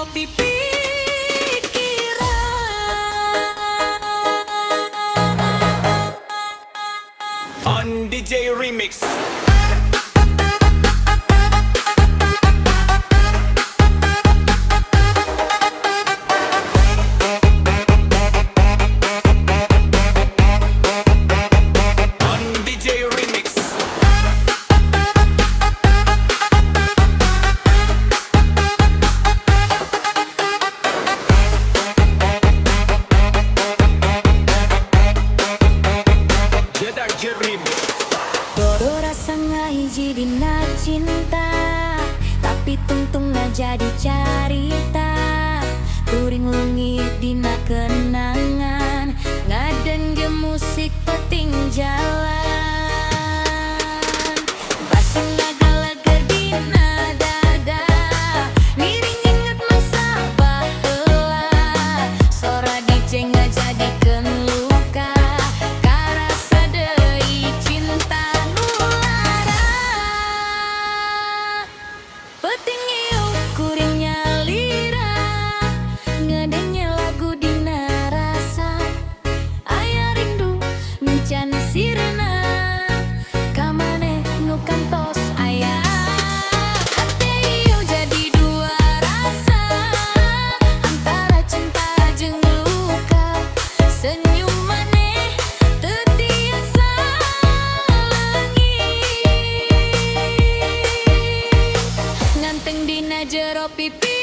jero pikiran. On DJ Remix. Bodo rasanya hiji dina cinta, tapi tungtung jadi carita. Kuring leungit dina kenangan, ngadenge musik peting jalan. Pasang laga-laga dina dada, miring inget masa baheula. Sora DJ ngajadikeun luka, karasa deui cinta nu lara. Peuting ieu kuring nyalira, ngadenge lagu dina rasa. Aya rindu nu can sirna, ka maneh nu kantos aya. Hate ieu jadi dua rasa, antara cinta jeung luka. Senyum maneh teu tiasa leungit, nganteng dina jero pipi.